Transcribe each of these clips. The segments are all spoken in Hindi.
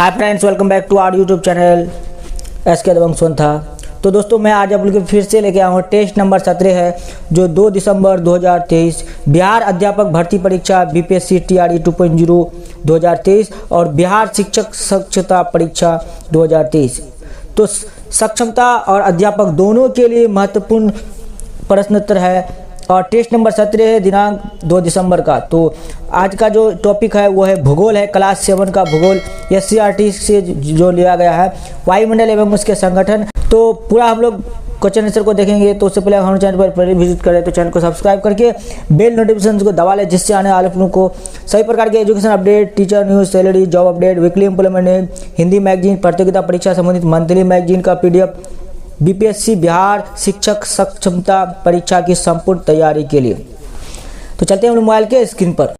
Hi friends, welcome back to our YouTube channel SK Dabang Sontha. तो दोस्तों, मैं आज आप लोग फिर से लेके आया हूँ। टेस्ट नंबर 17 है जो 2 दिसंबर 2023 बिहार अध्यापक भर्ती परीक्षा बीपीएससी टीआरई 2.0 2023 और बिहार शिक्षक सक्षमता परीक्षा 2023। तो सक्षमता और अध्यापक दोनों के लिए महत्वपूर्ण प्रश्नोत्तर है और टेस्ट नंबर 17 है दिनांक 2 दिसंबर का। तो आज का जो टॉपिक है वो है भूगोल है, क्लास 7 का भूगोल एससीईआरटी से जो लिया गया है, वायुमंडल एवं उसके संगठन। तो पूरा हम लोग क्वेश्चन आंसर को देखेंगे। तो उससे पहले हमारे चैनल पर पहले विजिट करें तो चैनल को सब्सक्राइब करके बेल नोटिफिकेशन को दबा लें, जिससे आने वाले लोगों को सभी प्रकार के education update, teacher news, salary, job update, weekly employment news, Hindi magazine, प्रतियोगिता परीक्षा संबंधित मंथली मैगजीन का पीडीएफ, बीपीएससी बिहार शिक्षक सक्षमता परीक्षा की संपूर्ण तैयारी के लिए। तो चलते हैं हम मोबाइल के स्क्रीन पर।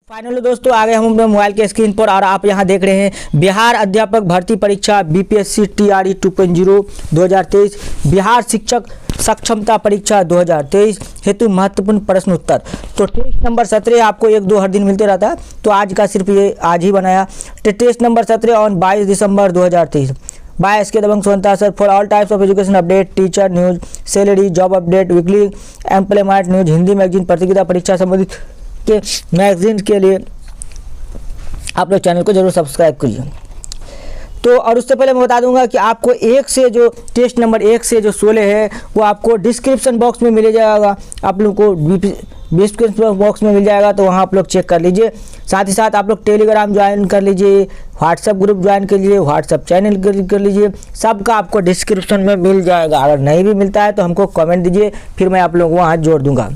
फाइनली दोस्तों आ गए हम अपने मोबाइल के स्क्रीन पर और आप यहां देख रहे हैं बिहार अध्यापक भर्ती परीक्षा बीपीएससी टीआरई 2.0 2023 बिहार शिक्षक सक्षमता परीक्षा 2023 हेतु महत्वपूर्ण प्रश्न उत्तर। तो टेस्ट नंबर 17 आपको 1-2 हर दिन मिलते रहता है, तो आज का सिर्फ ये आज ही बनाया। Test number 17 on 22 December 2023 by SK Dabang Sontha sir for all types of education update, teacher news, salary, job update, weekly employment news, Hindi magazine, प्रतियोगिता परीक्षा संबंधित के मैगजीन के लिए आप लोग चैनल को जरूर सब्सक्राइब करिए। तो और उससे पहले मैं बता दूंगा कि आपको एक से जो टेस्ट नंबर 1 से जो 16 है वो आपको डिस्क्रिप्शन बॉक्स में मिल जाएगा, आप लोग को डिस्क्रिप्शन बॉक्स में मिल जाएगा, तो वहाँ आप लोग चेक कर लीजिए। साथ ही साथ आप लोग टेलीग्राम ज्वाइन कर लीजिए, व्हाट्सएप ग्रुप ज्वाइन कर लीजिए, व्हाट्सएप चैनल कर लीजिए, सबका आपको डिस्क्रिप्शन में मिल जाएगा। अगर नहीं भी मिलता है तो हमको कमेंट दीजिए, फिर मैं आप लोगों को वहाँ जोड़ दूंगा।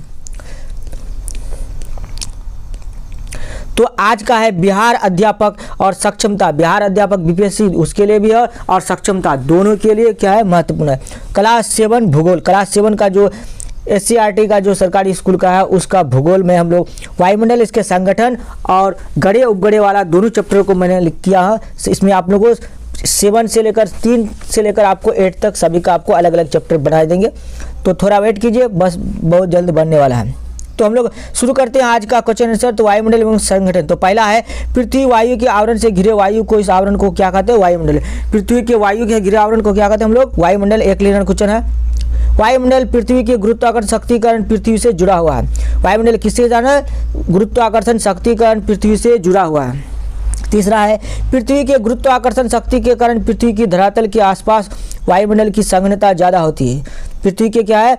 तो आज का है बिहार अध्यापक और सक्षमता, बिहार अध्यापक बीपीएससी उसके लिए भी है और सक्षमता दोनों के लिए क्या है महत्वपूर्ण है। क्लास 7 भूगोल, क्लास 7 का जो एससीईआरटी का जो सरकारी स्कूल का है उसका भूगोल में हम लोग वायुमंडल, इसके संगठन और गड़े उपगड़े वाला दोनों चैप्टर को मैंने किया है। इसमें आप लोगों को 7 से लेकर 3 से लेकर आपको 8 तक सभी का आपको अलग अलग चैप्टर बना देंगे, तो थोड़ा वेट कीजिए, बस बहुत जल्द बनने वाला है। तो हम लोग शुरू करते हैं आज का क्वेश्चन आंसर। तो वायुमंडल एवं संगठन, तो पहला है पृथ्वी वायु के आवरण से घिरे वायु को, इस आवरण को क्या कहते हैं? वायुमंडल। पृथ्वी के वायु के घिरे आवरण को क्या कहते हैं हम लोग? वायुमंडल। एक क्लियर क्वेश्चन है। वायुमंडल पृथ्वी के गुरुत्वाकर्षण शक्ति कारण पृथ्वी से जुड़ा हुआ है। वायुमंडल किससे जाना है? गुरुत्वाकर्षण शक्ति कारण पृथ्वी से जुड़ा हुआ है। तीसरा है पृथ्वी के गुरुत्वाकर्षण शक्ति के कारण पृथ्वी की धरातल के आसपास वायुमंडल की सघनता ज़्यादा होती है। पृथ्वी के क्या है?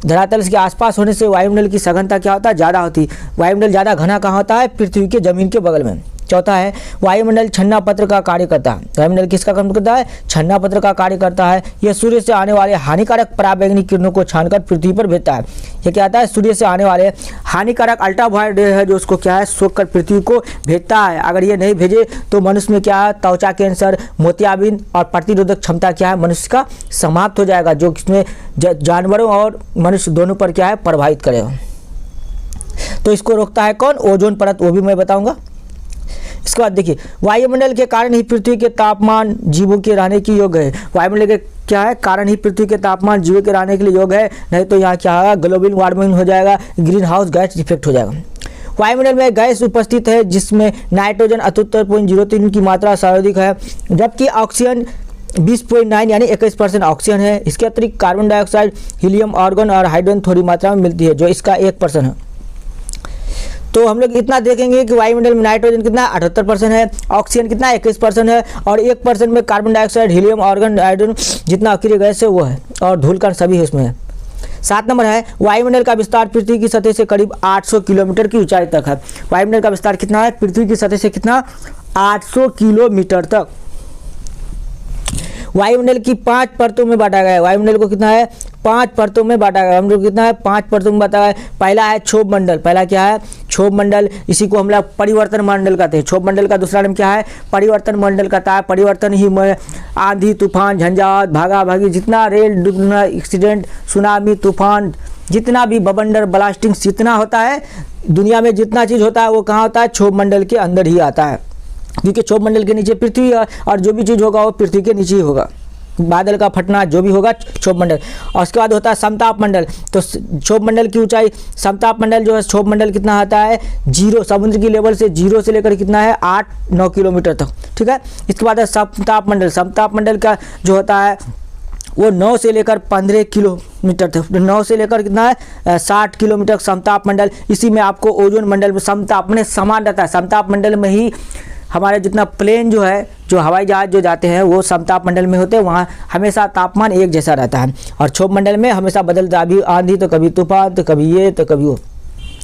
धरातल के आसपास होने से वायुमंडल की सघनता क्या होता है? ज़्यादा होती है। वायुमंडल ज़्यादा घना कहाँ होता है? पृथ्वी के जमीन के बगल में। चौथा है वायुमंडल छन्ना पत्र का कार्य करता है। वायुमंडल किसका काम करता है? छन्ना पत्र का कार्य करता है। यह सूर्य से आने वाले हानिकारक पराबैंगनी किरणों को छानकर पृथ्वी पर भेजता है। ये क्या आता है? सूर्य से आने वाले हानिकारक अल्ट्रावायलेट रे है जो उसको क्या है? सोख कर पृथ्वी को भेजता है। अगर ये नहीं भेजे तो मनुष्य में क्या है? त्वचा कैंसर, मोतियाबिंद और प्रतिरोधक क्षमता क्या है? मनुष्य का समाप्त हो जाएगा, जो इसमें जानवरों और मनुष्य दोनों पर क्या है? प्रभावित करेगा। तो इसको रोकता है कौन? ओजोन परत, वो भी मैं बताऊंगा। इसके बाद देखिए वायुमंडल के कारण ही पृथ्वी के तापमान जीवों के रहने की योग्य है। वायुमंडल के क्या है? कारण ही पृथ्वी के तापमान जीवों के रहने के लिए योग्य है, नहीं तो यहाँ क्या होगा? ग्लोबल वार्मिंग हो जाएगा, ग्रीन हाउस गैस इफेक्ट हो जाएगा। वायुमंडल में गैस उपस्थित है जिसमें नाइट्रोजन 78.03 की मात्रा सर्वाधिक है, जबकि ऑक्सीजन 20.9 यानी 21% ऑक्सीजन है। इसके अतिरिक्त कार्बन डाइऑक्साइड, हीलियम, आर्गन और हाइड्रोजन थोड़ी मात्रा में मिलती है, जो इसका 1% है। तो हम लोग इतना देखेंगे कि वायुमंडल में नाइट्रोजन कितना? 78% है, ऑक्सीजन कितना? 21% है और 1% में carbon dioxide, helium, argon, hydrogen जितना अक्रिय गैस है वो है, और धूल कण सभी है उसमें है। 7 नंबर है वायुमंडल का विस्तार पृथ्वी की सतह से करीब 800 किलोमीटर की ऊंचाई तक है। वायुमंडल का विस्तार कितना है? पृथ्वी की सतह से कितना? 800 किलोमीटर तक। वायुमंडल की 5 परतों में बांटा गया है। वायुमंडल को कितना है? 5 परतों में बांटा गया। हम लोग कितना है? 5 परतों में बांटा है। पहला है क्षोभ मंडल, पहला क्या है? क्षोभ मंडल, इसी को हम लोग परिवर्तन मंडल कहते हैं। क्षोभ मंडल का दूसरा नाम क्या है? परिवर्तन मंडल कहता है। परिवर्तन ही में आंधी, तूफान, झंझावात, भागा भागी, जितना रेल एक्सीडेंट, सुनामी, तूफान, जितना भी बवंडर, ब्लास्टिंग जितना होता है दुनिया में, जितना चीज़ होता है वो कहाँ होता है? क्षोभ मंडल के अंदर ही आता है, क्योंकि क्षोभ मंडल के नीचे पृथ्वी है और जो भी चीज़ होगा वो पृथ्वी के नीचे ही होगा। बादल का फटना जो भी होगा क्षोभ मंडल। और उसके बाद होता है समताप मंडल। तो क्षोभ मंडल की ऊंचाई, समताप मंडल जो है क्षोभ मंडल कितना आता है, 0 समुद्र की लेवल से 0 से लेकर कितना है 8-9 किलोमीटर तक, ठीक है। इसके बाद है समताप मंडल। समताप मंडल का जो होता है वो 9 से लेकर 15 किलोमीटर तक, 9 से लेकर कितना है 60 किलोमीटर समताप मंडल। इसी में आपको ओजोन मंडल में समताप में समान रहता है। समताप मंडल में ही हमारे जितना प्लेन जो है, जो हवाई जहाज जो जाते हैं वो समताप मंडल में होते हैं, वहाँ हमेशा तापमान एक जैसा रहता है। और क्षोभ मंडल में हमेशा बदलता, अभी आंधी तो कभी तूफान तो कभी ये तो कभी वो।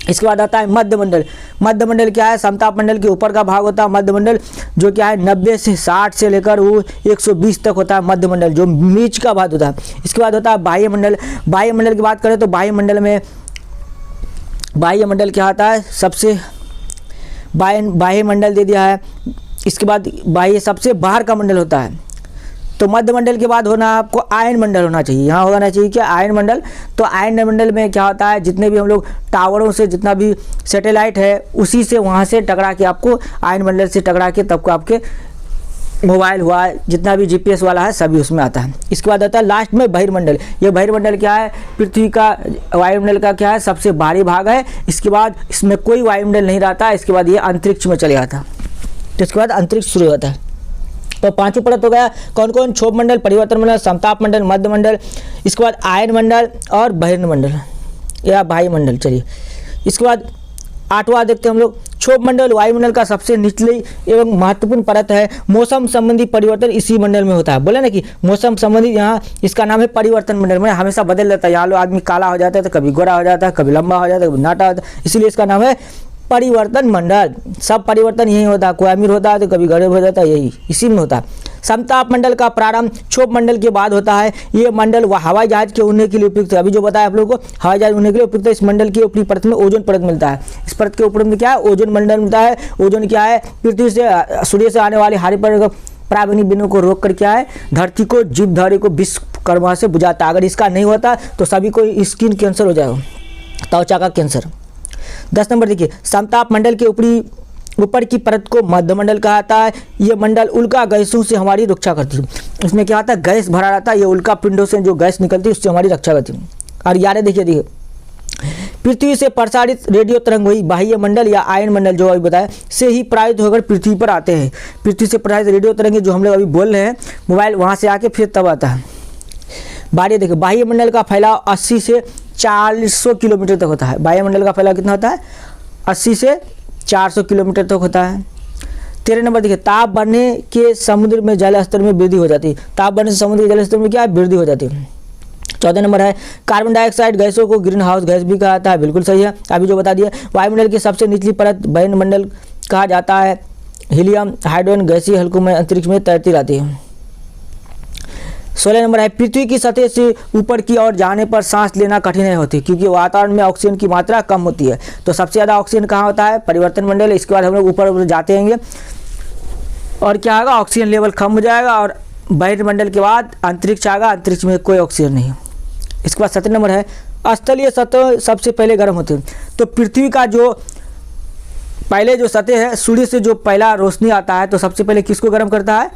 इसके बाद आता है मध्य मंडल। मध्य मंडल क्या है, समताप मंडल के ऊपर का भाग होता है मध्य मंडल, जो क्या है 90 से 60 से लेकर वो 120 तक होता है मध्य मंडल, जो बीच का भाग होता है। इसके बाद होता है बाह्य मंडल। बाह्य मंडल की बात करें तो बाह्य मंडल में, बाह्य मंडल क्या आता है, सबसे बाह्य मंडल दे दिया है। इसके बाद बाह्य सबसे बाहर का मंडल होता है। तो मध्य मंडल के बाद होना आपको आयन मंडल होना चाहिए। यहाँ होना चाहिए क्या, आयन मंडल। तो आयन मंडल में क्या होता है, जितने भी हम लोग टावरों से, जितना भी सैटेलाइट है उसी से वहाँ से टकरा के आपको आयन मंडल से टकरा के तब को आपके मोबाइल हुआ, जितना भी जीपीएस वाला है सभी उसमें आता है। इसके बाद आता है लास्ट में बहिर्मंडल। ये बहिर्मंडल क्या है, पृथ्वी का वायुमंडल का क्या है सबसे बाहरी भाग है। इसके बाद इसमें कोई वायुमंडल नहीं रहता। इसके बाद ये अंतरिक्ष में चले जाता है। तो इसके बाद अंतरिक्ष शुरू होता है। तो पांचों परत हो गया कौन कौन, क्षोभ मंडल, परिवर्तन मंडल, समताप मंडल, मध्य मंडल, इसके बाद आयन मंडल और बहिर्मंडल या बाह्य मंडल। चलिए इसके बाद 8वां देखते हैं हम लोग। क्षोभ मंडल वायुमंडल का सबसे निचली एवं महत्वपूर्ण परत है। मौसम संबंधी परिवर्तन इसी मंडल में होता है। बोले ना कि मौसम संबंधी, यहाँ इसका नाम है परिवर्तन मंडल में हमेशा बदल रहता है। यहाँ लो आदमी काला हो जाता है तो कभी गोरा हो जाता है, कभी लंबा हो जाता है, कभी नाटा होता है, इसीलिए इसका नाम है परिवर्तन मंडल। सब परिवर्तन यही होता है, कोई अमीर होता है तो कभी गरीब हो जाता है, यही इसी में होता है। समताप मंडल का प्रारंभ क्षोभ मंडल के बाद होता है। ये मंडल हवाई जहाज के उड़ने के लिए उपयुक्त है। अभी जो बताया आप लोगों को, हवाई जहाज उड़ने के लिए उपयुक्त है। इस मंडल की ऊपरी परत में ओजोन परत मिलता है। इस परत के ऊपर में क्या है, ओजोन मंडल मिलता है। ओजोन क्या है, पृथ्वी से, सूर्य से आने वाले हानिकारक पराबैंगनी किरणों को रोक कर क्या है, धरती को, जीवधारी को विश्वकर्मा से बुझाता है। अगर इसका नहीं होता तो सभी को स्किन कैंसर हो जाएगा, त्वचा का कैंसर। 10 नंबर देखिए, समताप मंडल के ऊपर की परत को मध्य मंडल कहा जाता है। ये मंडल उल्का गैसों से हमारी रक्षा करती है। इसमें क्या होता है, गैस भरा रहता है, ये उल्का पिंडों से जो गैस निकलती है उससे हमारी रक्षा करती है। और 11 देखिए, पृथ्वी से प्रसारित रेडियो तरंग वही बाह्य मंडल या आयन मंडल जो अभी बताया से ही प्रायित होकर पृथ्वी पर आते हैं। पृथ्वी से प्रसारित रेडियो तरंग जो हम लोग अभी बोल रहे हैं मोबाइल, वहाँ से आके फिर तब आता है। 12 देखिए, बाह्य मंडल का फैलाव 80 से 400 किलोमीटर तक होता है। बाह्य मंडल का फैलाव कितना होता है, 80 से 400 किलोमीटर तक होता है। 13 नंबर देखिए, ताप बढ़ने के समुद्र में जल स्तर में वृद्धि हो जाती है। ताप बढ़ने से समुद्र के जल स्तर में क्या है, वृद्धि हो जाती है। 14 नंबर है, कार्बन डाइऑक्साइड गैसों को ग्रीन हाउस गैस भी कहा जाता है। बिल्कुल सही है, अभी जो बता दिया। वायुमंडल की सबसे निचली परत बहिर्मंडल कहा जाता है। हीलियम हाइड्रोजन गैसीय हल्कों में अंतरिक्ष में तैरती रहती है। 16 नंबर है, पृथ्वी की सतह से ऊपर की ओर जाने पर सांस लेना कठिन नहीं होती क्योंकि वातावरण में ऑक्सीजन की मात्रा कम होती है। तो सबसे ज़्यादा ऑक्सीजन कहाँ होता है, परिवर्तन मंडल। इसके बाद हम लोग ऊपर जाते हैं और क्या होगा, ऑक्सीजन लेवल कम हो जाएगा और बहिर्मंडल के बाद अंतरिक्ष आएगा। अंतरिक्ष में कोई ऑक्सीजन नहीं। इसके बाद 17 नंबर है, स्थलीय सतह सबसे पहले गर्म होती है। तो पृथ्वी का जो पहले जो सतह है, सूर्य से जो पहला रोशनी आता है तो सबसे पहले किसको गर्म करता है,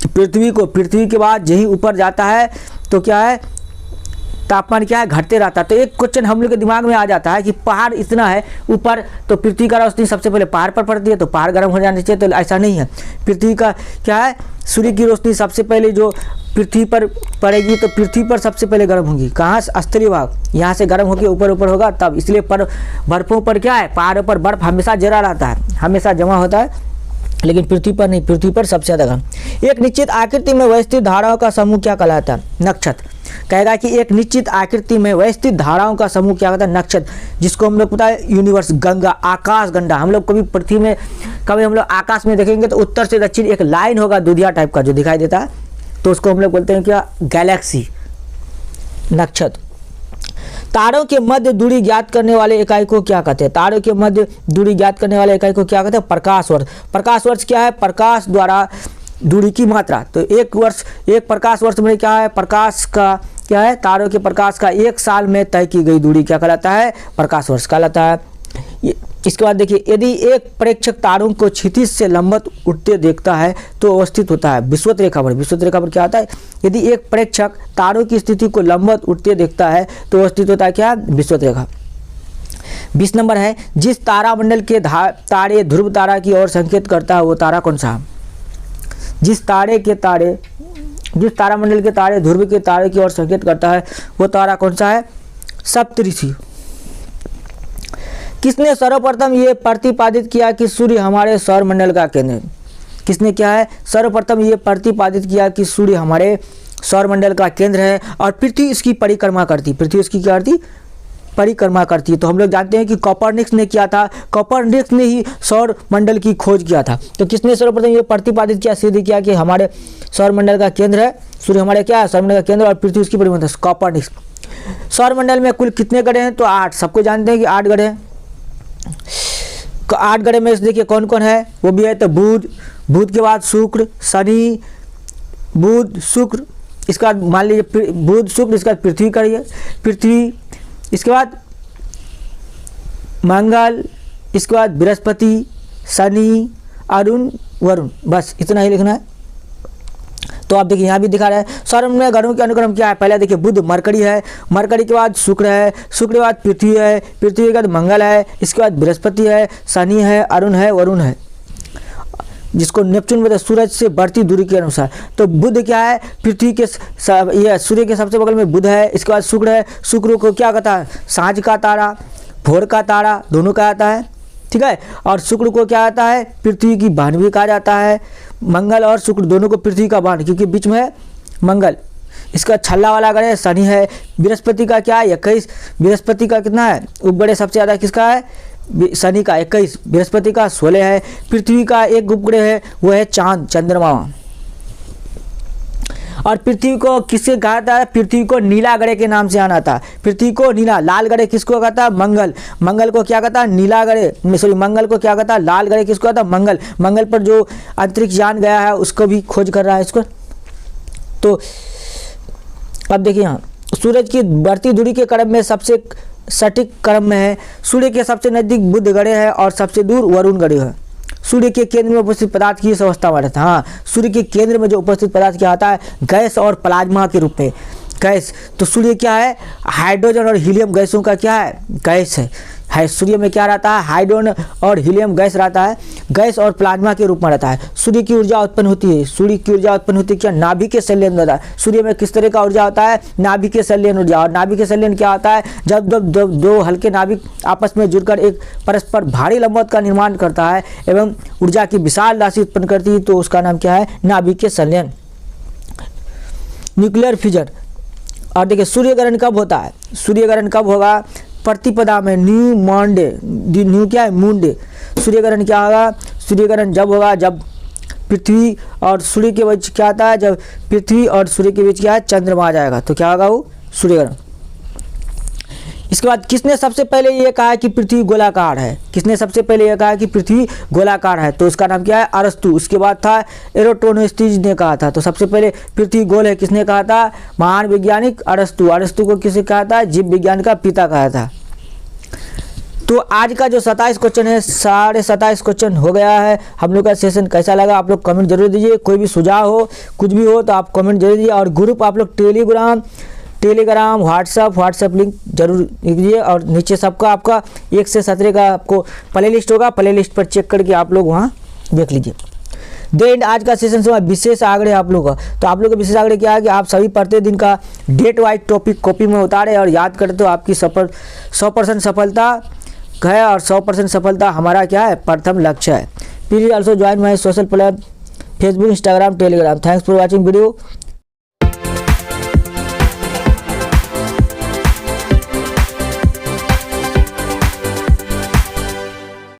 पृथ्वी को। पृथ्वी के बाद यही ऊपर जाता है तो क्या है, तापमान क्या है, घटते रहता है। तो एक क्वेश्चन हम लोग के दिमाग में आ जाता है कि पहाड़ इतना है ऊपर तो पृथ्वी का रोशनी सबसे पहले पहाड़ पर पड़ती है तो पहाड़ गर्म हो जाना चाहिए, तो ऐसा नहीं है। पृथ्वी का क्या है, सूर्य की रोशनी सबसे पहले जो पृथ्वी पर पड़ेगी तो पृथ्वी पर सबसे पहले गर्म होगी। कहाँ से, स्थलीय भाग, यहाँ से गर्म होकर ऊपर ऊपर होगा तब। इसलिए बर्फों पर क्या है, पहाड़ों पर बर्फ हमेशा जरा रहता है, हमेशा जमा होता है, लेकिन पृथ्वी पर नहीं। पृथ्वी पर सबसे ज़्यादा गर्म। एक निश्चित आकृति में व्यवस्थित धाराओं का समूह क्या कहलाता है, नक्षत्र। कहेगा कि एक निश्चित आकृति में व्यवस्थित धाराओं का समूह क्या कहता है, नक्षत्र, जिसको हम लोग पता है यूनिवर्स, गंगा, आकाश गंगा। हम लोग कभी पृथ्वी में, कभी हम लोग आकाश में देखेंगे तो उत्तर से दक्षिण एक लाइन होगा दूधिया टाइप का जो दिखाई देता है, तो उसको हम लोग बोलते हैं क्या, गैलेक्सी, नक्षत्र। तारों के मध्य दूरी ज्ञात करने वाले इकाई को क्या कहते हैं, तारों के मध्य दूरी ज्ञात करने वाले इकाई को क्या कहते हैं, प्रकाश वर्ष। प्रकाश वर्ष क्या है, प्रकाश द्वारा दूरी की मात्रा। तो एक प्रकाश वर्ष में क्या है, प्रकाश का क्या है, तारों के प्रकाश का एक साल में तय की गई दूरी क्या कहलाता है, प्रकाश वर्ष कहलाता है। ये इसके बाद देखिए, यदि एक प्रेक्षक तारों को क्षितिज से लंबवत उठते देखता है तो अवस्थित होता है विषुवत रेखा पर। विषुवत रेखा पर क्या आता है? यदि एक प्रेक्षक तारों की स्थिति को लंबवत उठते देखता है तो अवस्थित होता है क्या? विषुवत रेखा। 20 नंबर है, जिस तारामंडल के तारे ध्रुव तारा की ओर संकेत करता है वो तारा कौन सा है? जिस तारामंडल के तारे ध्रुव के तारे की ओर संकेत करता है वो तारा कौन सा है? सप्तऋषि। किसने सर्वप्रथम ये प्रतिपादित किया कि सूर्य हमारे सौरमंडल का केंद्र है? किसने क्या है? सर्वप्रथम ये प्रतिपादित किया कि सूर्य हमारे सौरमंडल का केंद्र है और पृथ्वी इसकी परिक्रमा करती। पृथ्वी इसकी क्या करती? परिक्रमा करती है। तो हम लोग जानते हैं कि कोपरनिकस ने किया था, कोपरनिकस ने ही सौर मंडल की खोज किया था। तो किसने सर्वप्रथम ये प्रतिपादित किया, सिद्ध किया कि हमारे सौरमंडल का केंद्र है, सूर्य हमारे क्या है? सौरमंडल का केंद्र और पृथ्वी उसकी परिक्रमा। कोपरनिकस। सौरमंडल में कुल कितने ग्रह हैं? तो 8। सबको जानते हैं कि 8 ग्रह हैं। 8 ग्रह में से देखिए कौन कौन है, वो भी है तो बुध के बाद शुक्र, शनि, बुध, शुक्र, इसके बाद मान लीजिए बुध, शुक्र, इसके बाद पृथ्वी करिए, पृथ्वी, इसके बाद मंगल, इसके बाद बृहस्पति, शनि, अरुण, वरुण, बस इतना ही लिखना है। तो आप देखिए यहाँ भी दिखा रहा है सौरमंडल में ग्रहों के अनुक्रम क्या है। पहले देखिए बुध मरकरी है, मरकरी के बाद शुक्र है, शुक्र के बाद पृथ्वी है, पृथ्वी के बाद मंगल है, इसके बाद बृहस्पति है, शनि है, अरुण है, वरुण है, जिसको नेपच्यून बोलते हैं, सूरज से बढ़ती दूरी के अनुसार। तो बुध क्या है? पृथ्वी के ये सूर्य के सबसे बगल में बुध है। इसके बाद शुक्र है, शुक्र को क्या कहता है? सांझ का तारा, भोर का तारा, दोनों कहा जाता है, ठीक है। और शुक्र को क्या आता है? पृथ्वी की बहन भी कहा जाता है। मंगल और शुक्र दोनों को पृथ्वी का बहन, क्योंकि बीच में है मंगल। इसका छल्ला वाला ग्रह शनि है। बृहस्पति का क्या है? 21। बृहस्पति का कितना है? उपग्रह सबसे ज़्यादा किसका है? शनि का 21, बृहस्पति का 16 है। पृथ्वी का एक उपग्रह है, वो है चांद, चंद्रमा। और पृथ्वी को किससे कहा था? पृथ्वी को नीला ग्रह के नाम से जाना था। पृथ्वी को नीला, लाल ग्रह किसको कहता है? मंगल। मंगल को क्या कहता है? नीला ग्रह, सॉरी मंगल को क्या कहता है? लाल ग्रह किसको कहता है? मंगल। मंगल पर जो अंतरिक्ष यान गया है उसको भी खोज कर रहा है इसको। तो अब देखिए यहाँ सूरज की बढ़ती दूरी के क्रम में सबसे सटीक क्रम में है। सूर्य के सबसे नजदीक बुध ग्रह है और सबसे दूर वरुण ग्रह है। सूर्य के केंद्र में उपस्थित पदार्थ की इस अवस्था में रहता है। हाँ, सूर्य के केंद्र में जो उपस्थित पदार्थ क्या आता है? गैस और प्लाज्मा के रूप में। गैस, तो सूर्य क्या है? हाइड्रोजन और हीलियम गैसों का क्या है? गैस है। सूर्य में क्या रहता है? हाइड्रोजन और हीलियम गैस रहता है, गैस और प्लाज्मा के रूप में रहता है। सूर्य की ऊर्जा उत्पन्न होती है, सूर्य की ऊर्जा उत्पन्न होती है क्या? नाभिकीय संलयन होता है। सूर्य में किस तरह का ऊर्जा होता है? नाभिकीय संलयन ऊर्जा। और नाभिकीय संलयन क्या होता है? जब दो हल्के नाभिक आपस में जुड़कर एक परस्पर भारी लंबवत का निर्माण करता है एवं ऊर्जा की विशाल राशि उत्पन्न करती है, तो उसका नाम क्या है? नाभिकीय संलयन, न्यूक्लियर फ्यूजन। और देखिए सूर्यग्रहण कब होता है? सूर्यग्रहण कब होगा? प्रतिपदा में, न्यू मॉन्डे, न्यू क्या है? Moon day. सूर्यग्रहण क्या होगा? सूर्यग्रहण जब होगा जब पृथ्वी और सूर्य के बीच क्या आता है? जब पृथ्वी और सूर्य के बीच क्या है? चंद्रमा आ जाएगा, तो क्या होगा? वो सूर्यग्रहण। इसके बाद किसने सबसे पहले ये कहा कि पृथ्वी गोलाकार है? किसने सबसे पहले ये कहा कि पृथ्वी गोलाकार है? तो उसका नाम क्या है? अरस्तु। उसके बाद था एरोटोनेस्टीज ने कहा था। तो सबसे पहले पृथ्वी गोल है किसने कहा था? महान वैज्ञानिक अरस्तु। अरस्तु को किसे कहा था? जीव विज्ञान का पिता कहा था। तो आज का जो 27 क्वेश्चन है, 27.5 क्वेश्चन हो गया है। हम लोग का सेशन कैसा लगा आप लोग कमेंट जरूर दीजिए। कोई भी सुझाव हो, कुछ भी हो तो आप कमेंट जरूर दीजिए। और ग्रुप आप लोग टेलीग्राम, व्हाट्सएप लिंक जरूर दीजिए। और नीचे सबका आपका 1 से 17 का आपको प्ले लिस्ट होगा, प्ले लिस्ट पर चेक करके आप लोग वहाँ देख लीजिए। देन आज का सेशन से विशेष आग्रह आप लोग का, तो आप लोग का विशेष आग्रह क्या है कि आप सभी प्रत्येक दिन का डेट वाइज टॉपिक कॉपी में उतारे और याद करते तो आपकी 100% सफलता है। और 100% सफलता हमारा क्या है? प्रथम लक्ष्य है। Please also join my social platform, Facebook, Instagram, Telegram. Thanks for watching video.